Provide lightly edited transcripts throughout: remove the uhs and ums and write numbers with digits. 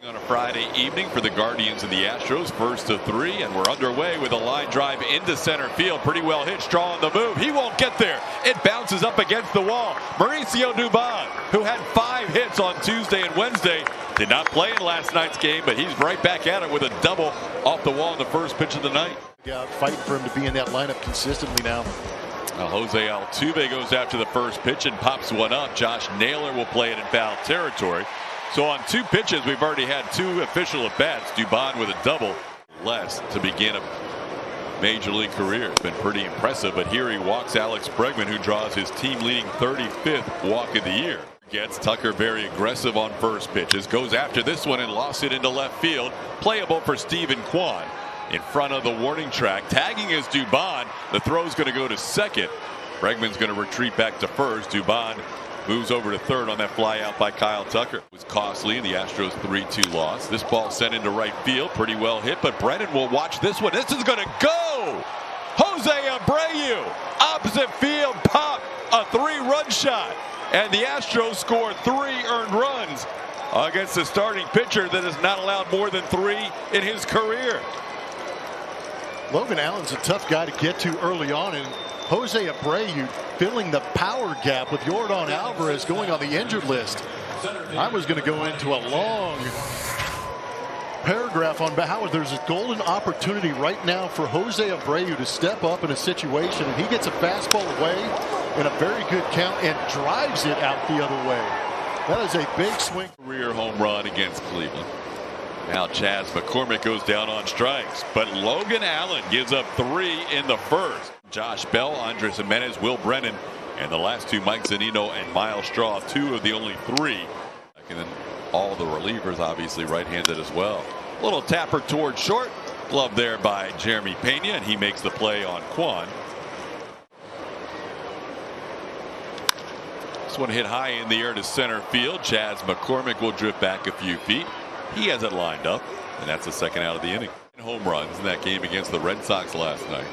On a Friday evening for the Guardians and the Astros, first of three, and we're underway with a line drive into center field. Pretty well hit, Straw on the move. He won't get there. It bounces up against the wall. Mauricio Dubon, who had 5 hits on Tuesday and Wednesday, did not play in last night's game, but he's right back at it with a double off the wall in the first pitch of the night. Yeah, fighting for him to be in that lineup consistently now. Jose Altuve goes after the first pitch and pops one up. Josh Naylor will play it in foul territory. So on 2 pitches, we've already had 2 official at-bats. Dubon with a double less to begin a major league career. It's been pretty impressive, but here he walks Alex Bregman, who draws his team-leading 35th walk of the year. Gets Tucker very aggressive on first pitches, goes after this one and lost it into left field. Playable for Steven Kwan in front of the warning track. Tagging is Dubon. The throw's going to go to second. Bregman's going to retreat back to first. Dubon moves over to third on that fly out by Kyle Tucker. It was costly in the Astros 3-2 loss. This ball sent into right field. Pretty well hit, but Brennan will watch this one. This is going to go! Jose Abreu, opposite field, pop, a 3-run shot. And the Astros score 3 earned runs against the starting pitcher that has not allowed more than 3 in his career. Logan Allen's a tough guy to get to early on, and Jose Abreu filling the power gap with Yordan Alvarez going on the injured list. I was going to go into a long paragraph on how there's a golden opportunity right now for Jose Abreu to step up in a situation, and he gets a fastball away in a very good count and drives it out the other way. That is a big swing. Career home run against Cleveland. Now Chas McCormick goes down on strikes, but Logan Allen gives up 3 in the first. Josh Bell, Andres Jimenez, Will Brennan, and the last 2, Mike Zunino and Miles Straw, 2 of the only 3. And then all the relievers obviously right-handed as well. Little tapper toward short, glove there by Jeremy Pena, and he makes the play on Kwan. This one hit high in the air to center field. Chas McCormick will drift back a few feet. He has it lined up, and that's the second out of the inning. Home runs in that game against the Red Sox last night.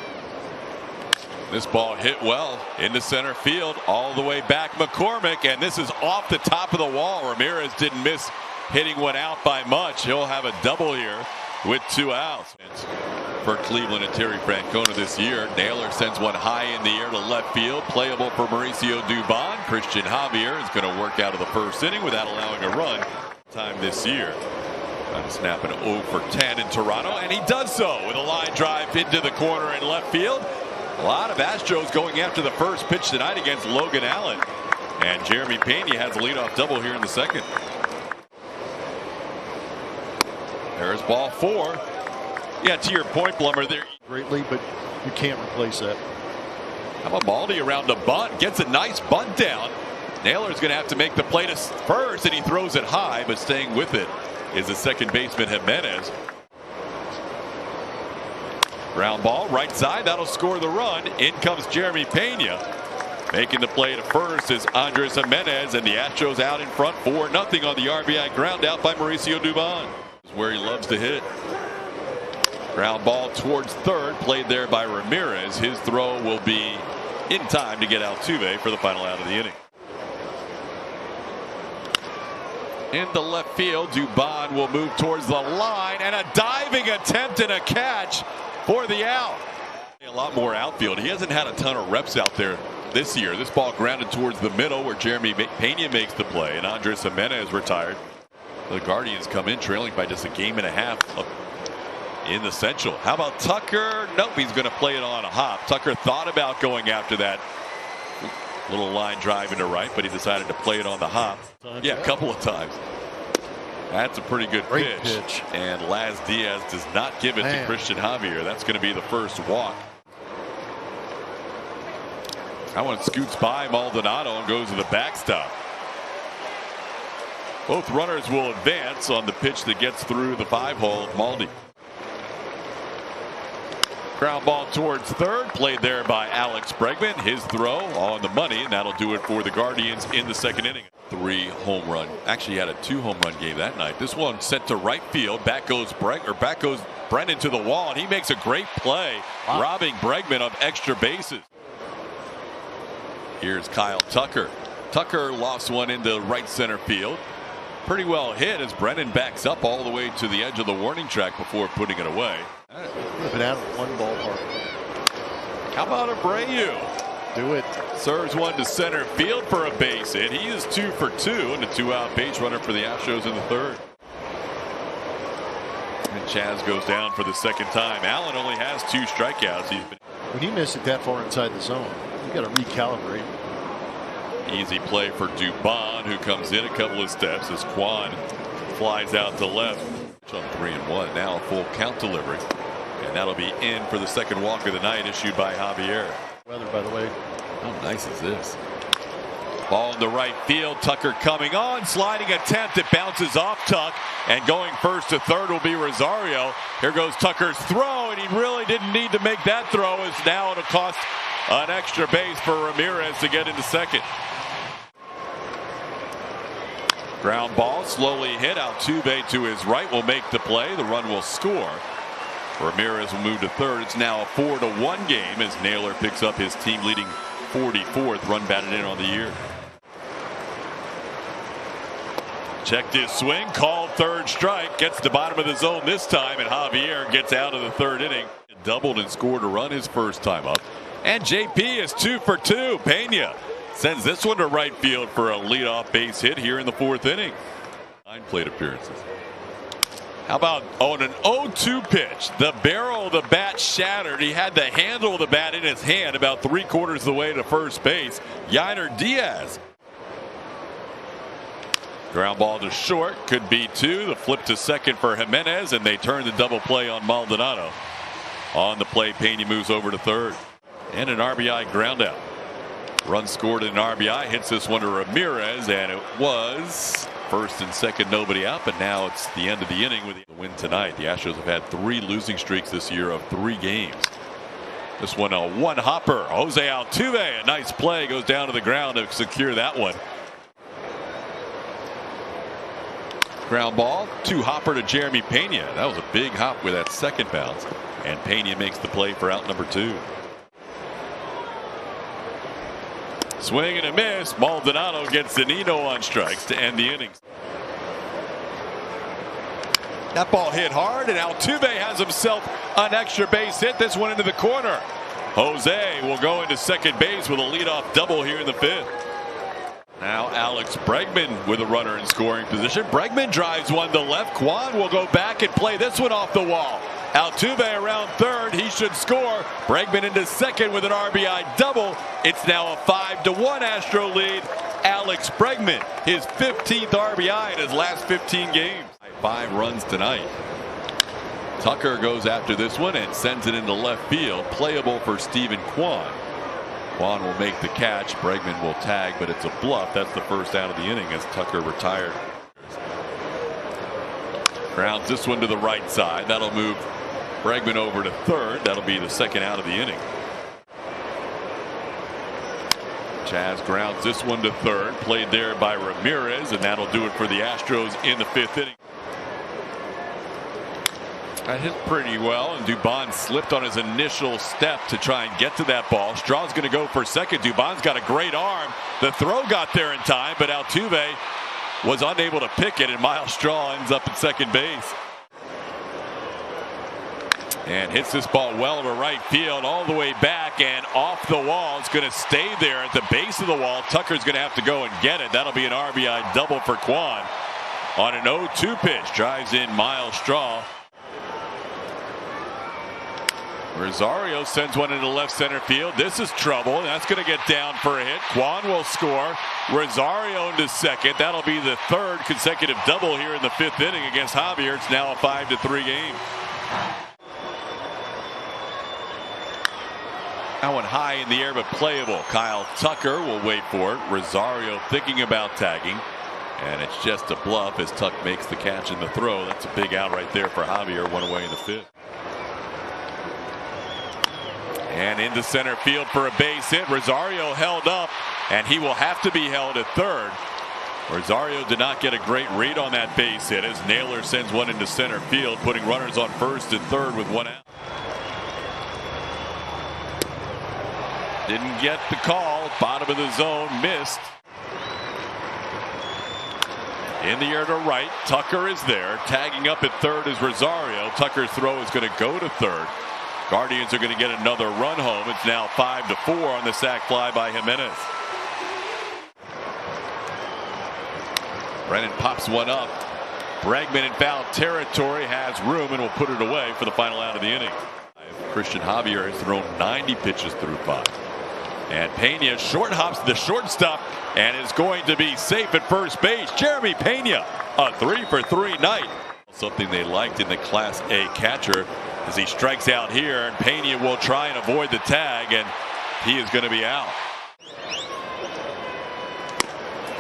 This ball hit well into center field, all the way back McCormick, and this is off the top of the wall. Ramirez didn't miss hitting one out by much. He'll have a double here with 2 outs. For Cleveland and Terry Francona this year, Naylor sends one high in the air to left field, playable for Mauricio Dubon. Christian Javier is going to work out of the first inning without allowing a run time this year. Snap an 0 for 10 in Toronto, and he does so with a line drive into the corner in left field. A lot of Astros going after the first pitch tonight against Logan Allen, and Jeremy Pena has a leadoff double here in the second. There's ball 4. Yeah, to your point, Blummer, there Greatly, but you can't replace that. How about Baldy around the bunt? Gets a nice bunt down. Naylor's going to have to make the play to first, and he throws it high, but staying with it is the second baseman Jimenez. Ground ball, right side, that'll score the run. In comes Jeremy Pena. Making the play to first is Andres Jimenez, and the Astros out in front 4-0 on the RBI ground out by Mauricio Dubon. This is where he loves to hit. Ground ball towards third, played there by Ramirez. His throw will be in time to get Altuve for the final out of the inning. Into left field, Dubon will move towards the line, and a diving attempt and a catch for the out. A lot more outfield. He hasn't had a ton of reps out there this year. This ball grounded towards the middle where Jeremy Pena makes the play, and Andres Jimenez retired. The Guardians come in trailing by just a game and a half in the Central. How about Tucker? Nope, he's going to play it on a hop. Tucker thought about going after that little line drive into right, but he decided to play it on the hop. Yeah, a couple of times. That's a pretty good pitch. And Laz Diaz does not give it to Christian Javier. That's going to be the first walk. That one scoots by Maldonado and goes to the backstop. Both runners will advance on the pitch that gets through the 5-hole of Maldi. Ground ball towards third, played there by Alex Bregman. His throw on the money, and that'll do it for the Guardians in the second inning. 3 home run. Actually had a 2 home run game that night. This one sent to right field. Back goes Brennan to the wall, and he makes a great play, robbing Bregman of extra bases. Here's Kyle Tucker. Tucker lost one into right center field. Pretty well hit as Brennan backs up all the way to the edge of the warning track before putting it away. Been out of one ballpark. How about Abreu? Do it. Serves one to center field for a base hit. He is 2 for 2 and a 2-out base runner for the Astros in the third. And Chaz goes down for the second time. Allen only has 2 strikeouts. When you miss it that far inside the zone, you got to recalibrate. Easy play for Dubon, who comes in a couple of steps as Quan flies out to left. On 3-1. Now a full count delivery. And that'll be in for the second walk of the night issued by Javier. Weather, by the way. How nice is this? Ball in the right field. Tucker coming on. Sliding attempt. It bounces off Tuck. And going first to third will be Rosario. Here goes Tucker's throw. And he really didn't need to make that throw. As now it'll cost an extra base for Ramirez to get into second. Ground ball slowly hit. Altuve to his right will make the play. The run will score. Ramirez will move to third. It's now a 4-1 game as Naylor picks up his team leading 44th run batted in on the year. Checked his swing, called third strike, gets to the bottom of the zone this time, and Javier gets out of the third inning. Doubled and scored a run his first time up. And JP is 2 for 2. Pena sends this one to right field for a leadoff base hit here in the fourth inning. 9 plate appearances. How about on an 0-2 pitch? The barrel of the bat shattered. He had the handle of the bat in his hand about 3/4 of the way to first base. Yainer Diaz. Ground ball to short. Could be 2. The flip to second for Jimenez, and they turn the double play on Maldonado. On the play, Pena moves over to third. And an RBI ground out. Run scored in an RBI. Hits this one to Ramirez, and it was first and second, nobody out, but now it's the end of the inning with the win tonight. The Astros have had 3 losing streaks this year of 3 games. This one a one-hopper. Jose Altuve, a nice play, goes down to the ground to secure that one. Ground ball, 2-hopper to Jeremy Pena. That was a big hop with that second bounce, and Pena makes the play for out number 2. Swing and a miss. Maldonado gets Zunino on strikes to end the innings. That ball hit hard, and Altuve has himself an extra base hit. This one into the corner. Jose will go into second base with a leadoff double here in the 5th. Now Alex Bregman with a runner in scoring position. Bregman drives one to left. Quan will go back and play this one off the wall. Altuve around third. He should score. Bregman into second with an RBI double. It's now a 5-1 Astro lead. Alex Bregman, his 15th RBI in his last 15 games. 5 runs tonight. Tucker goes after this one and sends it into left field. Playable for Steven Kwan. Kwan will make the catch. Bregman will tag, but it's a bluff. That's the first out of the inning as Tucker retired. Grounds this one to the right side. That'll move Bregman over to third. That'll be the second out of the inning. Chaz grounds this one to third. Played there by Ramirez, and that'll do it for the Astros in the 5th inning. That hit pretty well, and Dubon slipped on his initial step to try and get to that ball. Straw's going to go for second. Dubon's got a great arm. The throw got there in time, but Altuve was unable to pick it, and Miles Straw ends up at second base. And hits this ball well to right field, all the way back and off the wall. It's going to stay there at the base of the wall. Tucker's going to have to go and get it. That'll be an RBI double for Kwan. On an 0-2 pitch, drives in Miles Straw. Rosario sends one into left center field. This is trouble, and that's going to get down for a hit. Kwan will score. Rosario into second. That'll be the 3rd consecutive double here in the 5th inning against Javier. It's now a 5-3 game. That one high in the air, but playable. Kyle Tucker will wait for it. Rosario thinking about tagging, and it's just a bluff as Tuck makes the catch and the throw. That's a big out right there for Javier. One away in the 5th. And into center field for a base hit. Rosario held up, and he will have to be held at third. Rosario did not get a great read on that base hit as Naylor sends one into center field, putting runners on first and third with one out. Didn't get the call. Bottom of the zone, missed. In the air to right. Tucker is there. Tagging up at third is Rosario. Tucker's throw is going to go to third. Guardians are going to get another run home. It's now 5-4 on the sac fly by Jimenez. Brennan pops one up. Bregman in foul territory, has room and will put it away for the final out of the inning. Christian Javier has thrown 90 pitches through 5. And Pena short hops to the shortstop and is going to be safe at first base. Jeremy Pena, a 3-for-3 night. Something they liked in the Class A catcher as he strikes out here, and Pena will try and avoid the tag, and he is going to be out.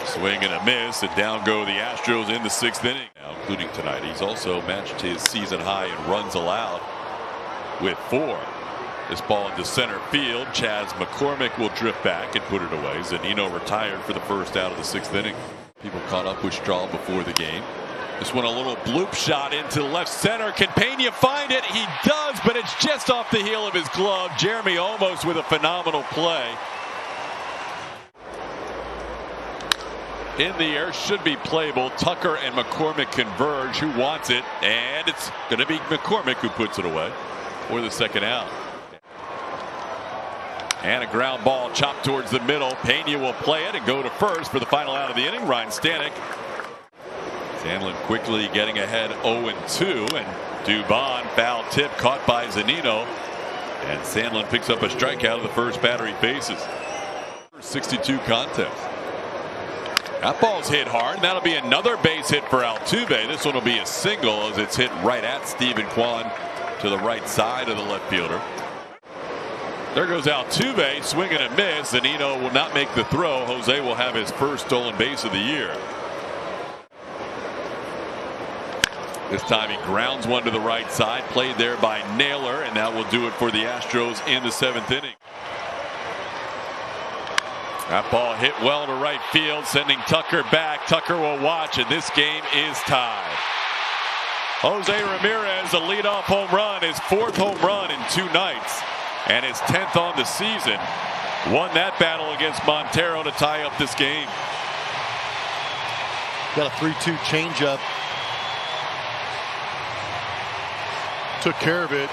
Swing and a miss, and down go the Astros in the 6th inning. Now, including tonight, he's also matched his season high in runs allowed with 4. This ball into center field. Chaz McCormick will drift back and put it away. Zunino retired for the first out of the 6th inning. People caught up with Straw before the game. This one a little bloop shot into left center. Can Pena find it? He does, but it's just off the heel of his glove. Jeremy almost with a phenomenal play. In the air, should be playable. Tucker and McCormick converge. Who wants it? And it's going to be McCormick who puts it away for the second out. And a ground ball chopped towards the middle. Pena will play it and go to first for the final out of the inning. Ryan Stanek. Sandlin quickly getting ahead 0-2, and Dubon foul tip caught by Zunino, and Sandlin picks up a strikeout of the first batter he faces. 62 contest. That ball's hit hard, and that'll be another base hit for Altuve. This one will be a single as it's hit right at Stephen Kwan to the right side of the left fielder. There goes Altuve, swing and a miss. Zunino will not make the throw. Jose will have his first stolen base of the year. This time he grounds one to the right side, played there by Naylor, and that will do it for the Astros in the 7th inning. That ball hit well to right field, sending Tucker back. Tucker will watch, and this game is tied. Jose Ramirez, a leadoff home run, his 4th home run in 2 nights, and his 10th on the season. Won that battle against Montero to tie up this game. Got a 3-2 changeup. Took care of it.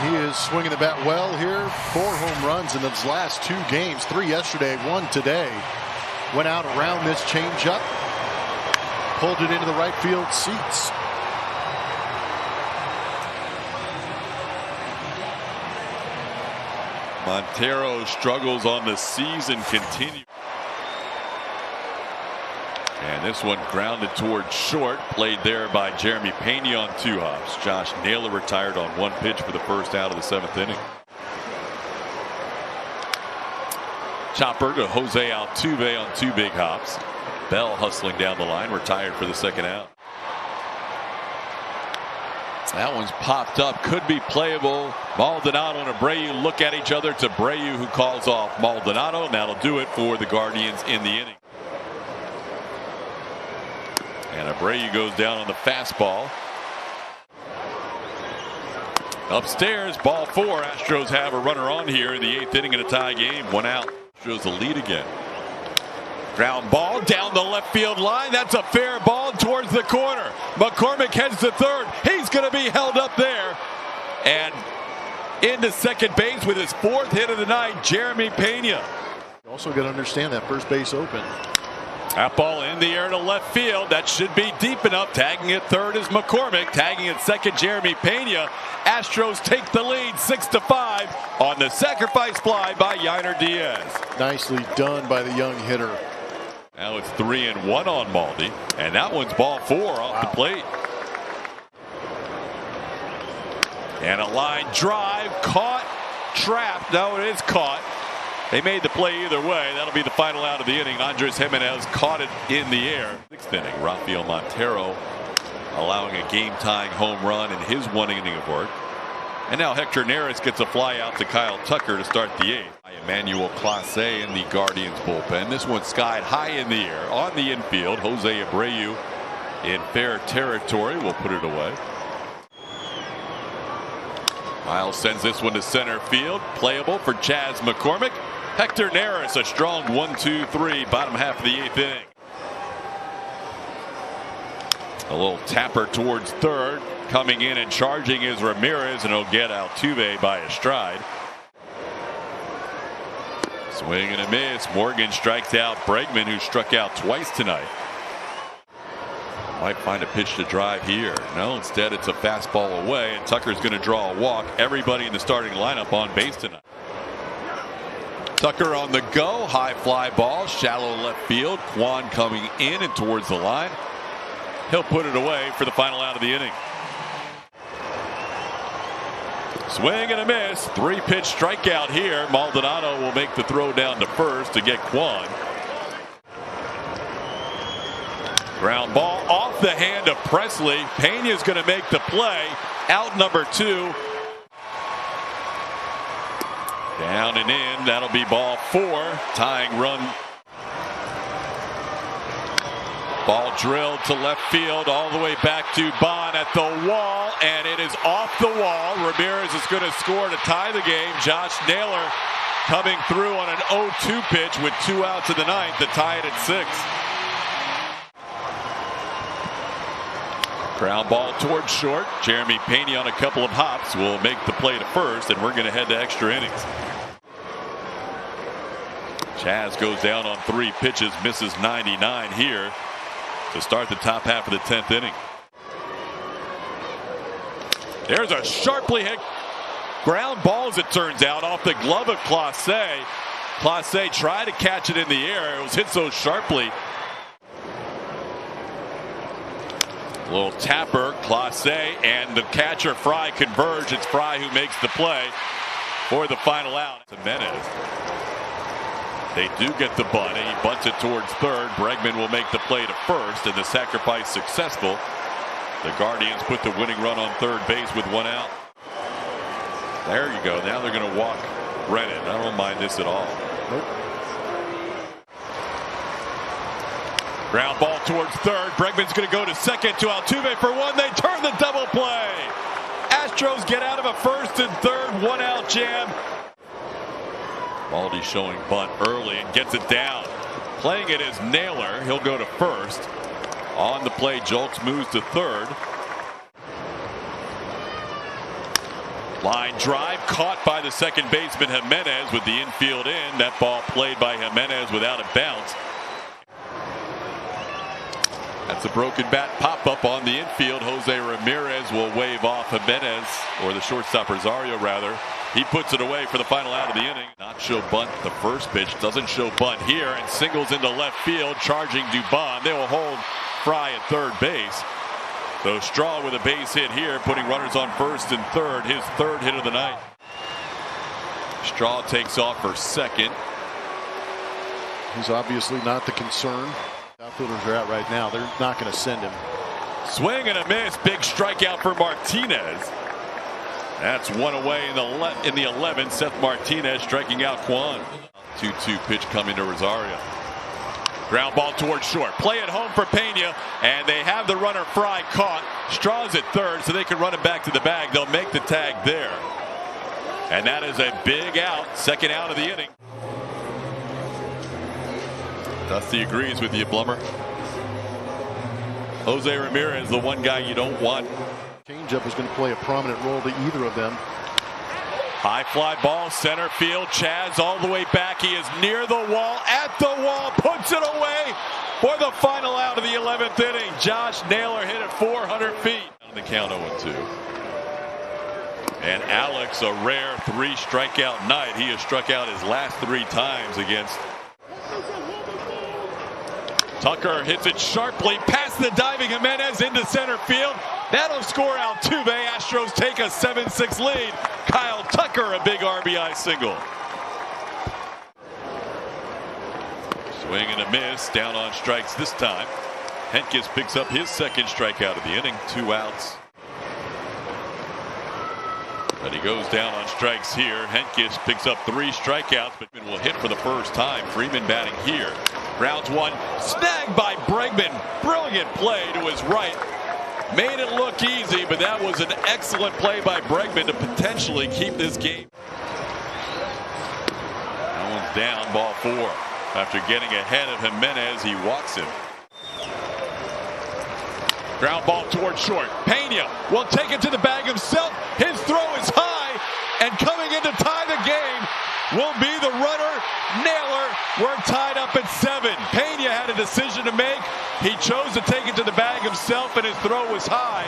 He is swinging the bat well here. 4 home runs in his last 2 games. 3 yesterday, 1 today. Went out around this changeup. Pulled it into the right field seats. Montero's struggles on the season continue. And this one grounded towards short, played there by Jeremy Pena on 2 hops. Josh Naylor retired on 1 pitch for the first out of the 7th inning. Chopper to Jose Altuve on 2 big hops. Bell hustling down the line, retired for the second out. That one's popped up, could be playable. Maldonado and Abreu look at each other. It's Abreu who calls off Maldonado, and that'll do it for the Guardians in the inning. And Abreu goes down on the fastball. Upstairs, ball 4. Astros have a runner on here in the 8th inning in a tie game. 1 out. Astros the lead again. Ground ball down the left field line. That's a fair ball towards the corner. McCormick heads to third. He's going to be held up there. And into second base with his 4th hit of the night, Jeremy Pena. You also got to understand that first base open. That ball in the air to left field. That should be deep enough. Tagging at third is McCormick. Tagging at second, Jeremy Pena. Astros take the lead 6-5 on the sacrifice fly by Yainer Diaz. Nicely done by the young hitter. Now it's 3-1 on Maldi, and that one's ball 4 off the plate. And a line drive, caught, trapped. No, it is caught. They made the play either way. That'll be the final out of the inning. Andres Jimenez caught it in the air. 6th inning, Rafael Montero allowing a game-tying home run in his 1 inning of work. And now Hector Neris gets a fly out to Kyle Tucker to start the 8th. Emmanuel Clase in the Guardians bullpen. This one skied high in the air on the infield. Jose Abreu in fair territory will put it away. Miles sends this one to center field. Playable for Chaz McCormick. Hector Neris, a strong 1-2-3 bottom half of the 8th inning. A little tapper towards third. Coming in and charging is Ramirez, and he'll get Altuve by a stride. Swing and a miss. Morgan strikes out Bregman, who struck out twice tonight. Might find a pitch to drive here. No, instead it's a fastball away, and Tucker's going to draw a walk. Everybody in the starting lineup on base tonight. Tucker on the go. High fly ball, shallow left field. Kwan coming in and towards the line. He'll put it away for the final out of the inning. Swing and a miss. 3-pitch strikeout here. Maldonado will make the throw down to first to get Kwan. Ground ball off the hand of Presley. Pena's going to make the play. Out number 2. Down and in. That'll be ball 4. Tying run. Ball drilled to left field, all the way back to Bond at the wall, and it is off the wall. Ramirez is going to score to tie the game. Josh Naylor coming through on an 0-2 pitch with 2 outs in the ninth to tie it at 6. Ground ball towards short. Jeremy Pena on a couple of hops will make the play to first, and we're going to head to extra innings. Chaz goes down on 3 pitches, misses 99 here to start the top half of the 10th inning. There's a sharply hit ground ball, as it turns out, off the glove of Clase. Clase tried to catch it in the air. It was hit so sharply. A little tapper. Clase and the catcher Fry converge. It's Fry who makes the play for the final out. Jimenez. They do get the bunt, and he bunts it towards third. Bregman will make the play to first, and the sacrifice successful. The Guardians put the winning run on third base with 1 out. There you go. Now they're going to walk Brennan. I don't mind this at all. Nope. Ground ball towards third. Bregman's going to go to second to Altuve for 1. They turn the double play. Astros get out of a first and third 1-out jam. Baldy showing bunt early and gets it down. Playing it is Naylor. He'll go to first. On the play, Julks moves to third. Line drive caught by the second baseman Jimenez with the infield in. That ball played by Jimenez without a bounce. That's a broken bat pop-up on the infield. Jose Ramirez will wave off Jimenez, or the shortstop Rosario rather. He puts it away for the final out of the inning. Not show bunt the first pitch. Doesn't show bunt here, and singles into left field, charging Dubon. They will hold Fry at third base. So Straw with a base hit here, putting runners on first and third. His 3rd hit of the night. Straw takes off for second. He's obviously not the concern. Outfielders are out right now. They're not going to send him. Swing and a miss. Big strikeout for Martinez. That's 1 away in the 11th. Seth Martinez striking out Kwan. 2-2 pitch coming to Rosario. Ground ball towards short. Play at home for Pena, and they have the runner Fry caught. Straw's at third, so they can run him back to the bag. They'll make the tag there. And that is a big out. 2nd out of the inning. Dusty agrees with you, Blummer. Jose Ramirez, the one guy you don't want. Changeup is going to play a prominent role to either of them. High fly ball, center field. Chaz all the way back. He is near the wall, at the wall, puts it away for the final out of the 11th inning. Josh Naylor hit it 400 feet. On the count 0-2. And Alex, a rare 3 strikeout night. He has struck out his last 3 times against. Tucker hits it sharply past the diving Jimenez into center field. That'll score Altuve. Astros take a 7-6 lead. Kyle Tucker, a big RBI single. Swing and a miss. Down on strikes this time. Henkes picks up his 2nd strikeout of the inning. 2 outs. But he goes down on strikes here. Henkes picks up 3 strikeouts, but will hit for the first time. Freeman batting here. Rounds 1. Snagged by Bregman. Brilliant play to his right. Made it look easy, but that was an excellent play by Bregman to potentially keep this game. That one's down, ball 4. After getting ahead of Jimenez, he walks him. Ground ball towards short. Pena will take it to the bag himself. His throw is high, and coming in to tie the game will be the runner, Naylor. We're tied up at 7. Pena had a decision to make. He chose to take it to the bag himself, and his throw was high,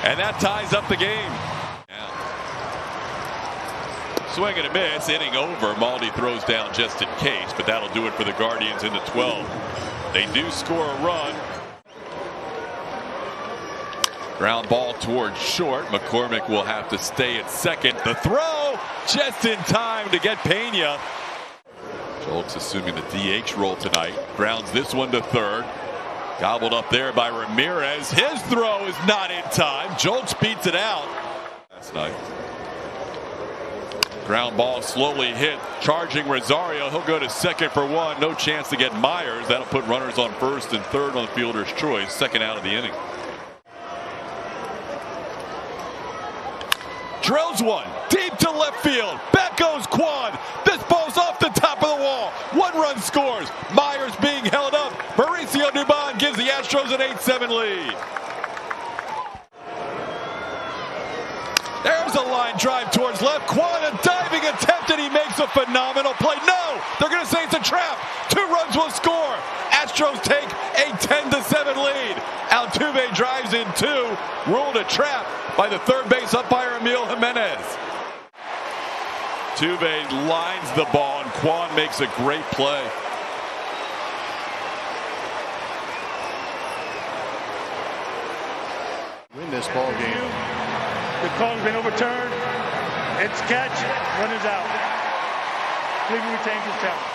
and that ties up the game. Yeah. Swing and a miss, inning over. Maldi throws down just in case, but that'll do it for the Guardians in the 12th. They do score a run. Ground ball towards short. McCormick will have to stay at second. The throw just in time to get Pena. Jolks assuming the DH role tonight. Grounds this one to third. Gobbled up there by Ramirez. His throw is not in time. Jolks beats it out. That's nice. Ground ball slowly hit. Charging Rosario. He'll go to second for one. No chance to get Myers. That'll put runners on first and third on the fielder's choice. Second out of the inning. Drills one deep to left field. Back goes Quan. This ball's off the top of the wall. 1 run scores. Myers being held up. Mauricio Dubon gives the Astros an 8-7 lead. There's a line drive towards left. Quan, a diving attempt, and he makes a phenomenal play. No, they're going to say it's a trap. 2 runs will score. Astros take a 10-7 lead. Altuve drives in 2. Ruled a trap by the third base umpire Emil Jimenez. Altuve lines the ball, and Quan makes a great play. Win this ball game. The call's been overturned. It's catch. Runners out. Cleveland retains his challenge.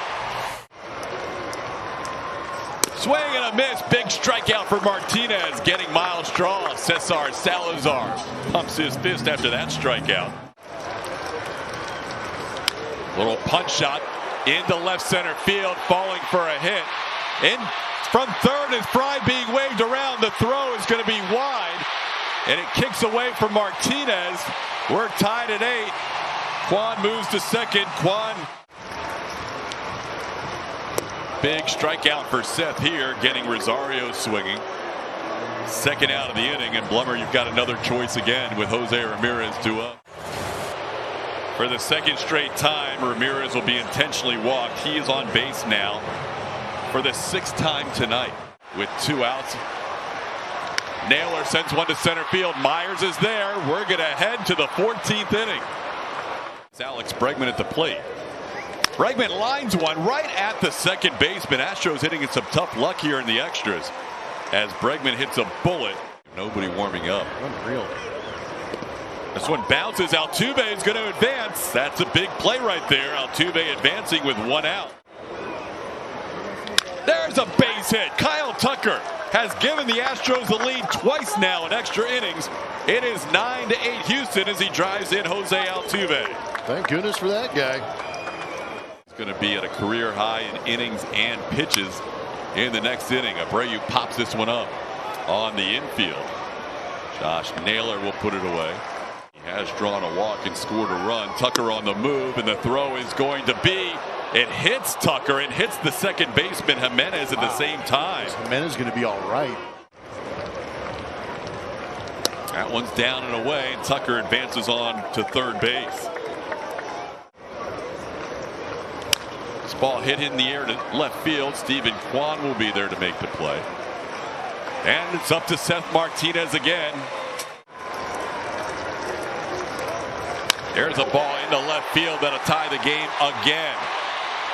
Swing and a miss. Big strikeout for Martinez. Getting Miles draw. Cesar Salazar pumps his fist after that strikeout. Little punch shot into left center field. Falling for a hit. In from third is Fry being waved around. The throw is going to be wide. And it kicks away from Martinez. We're tied at 8. Quan moves to second. Quan. Big strikeout for Seth here, getting Rosario swinging. Second out of the inning, and Blummer, you've got another choice again with Jose Ramirez due up. For the second straight time, Ramirez will be intentionally walked. He is on base now for the 6th time tonight with 2 outs. Naylor sends one to center field. Myers is there. We're going to head to the 14th inning. It's Alex Bregman at the plate. Bregman lines one right at the second baseman. Astros hitting in some tough luck here in the extras as Bregman hits a bullet. Nobody warming up. Unreal. This one bounces. Altuve is going to advance. That's a big play right there. Altuve advancing with 1 out. There's a base hit. Kyle Tucker has given the Astros the lead twice now in extra innings. It is 9-8 Houston as he drives in Jose Altuve. Thank goodness for that guy. It's going to be at a career high in innings and pitches in the next inning. Abreu pops this one up on the infield. Josh Naylor will put it away. He has drawn a walk and scored a run. Tucker on the move, and the throw is going to be. It hits Tucker and hits the second baseman Jimenez at the same time. Jimenez is going to be all right. That one's down and away, and Tucker advances on to third base. This ball hit in the air to left field. Stephen Kwan will be there to make the play. And it's up to Seth Martinez again. There's a ball into left field that'll tie the game again.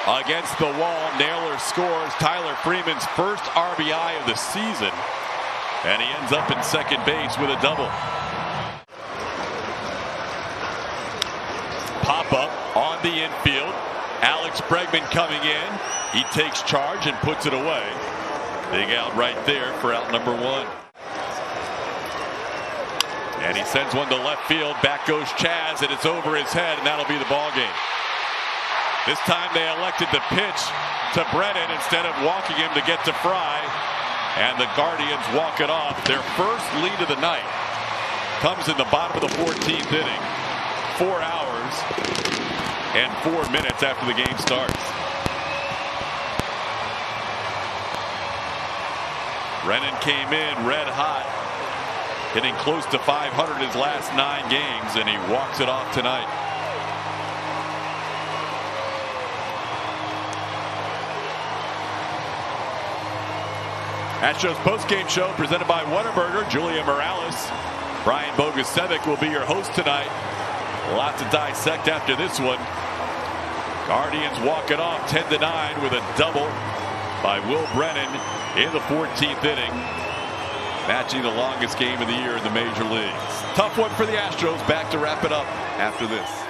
Against the wall, Naylor scores Tyler Freeman's first RBI of the season. And he ends up in second base with a double. Pop up on the infield. Alex Bregman coming in. He takes charge and puts it away. Big out right there for out number 1. And he sends one to left field. Back goes Chaz, and it's over his head, and that'll be the ball game. This time they elected to pitch to Brennan instead of walking him to get to Fry. And the Guardians walk it off. Their first lead of the night comes in the bottom of the 14th inning. 4 hours and 4 minutes after the game starts. Brennan came in red hot, hitting close to 500 his last 9 games, and he walks it off tonight. Astros postgame show presented by Whataburger. Julia Morales, Brian Bogusevic will be your host tonight. A lot to dissect after this one. Guardians walk it off 10-9 with a double by Will Brennan in the 14th inning, matching the longest game of the year in the major leagues. Tough one for the Astros. Back to wrap it up after this.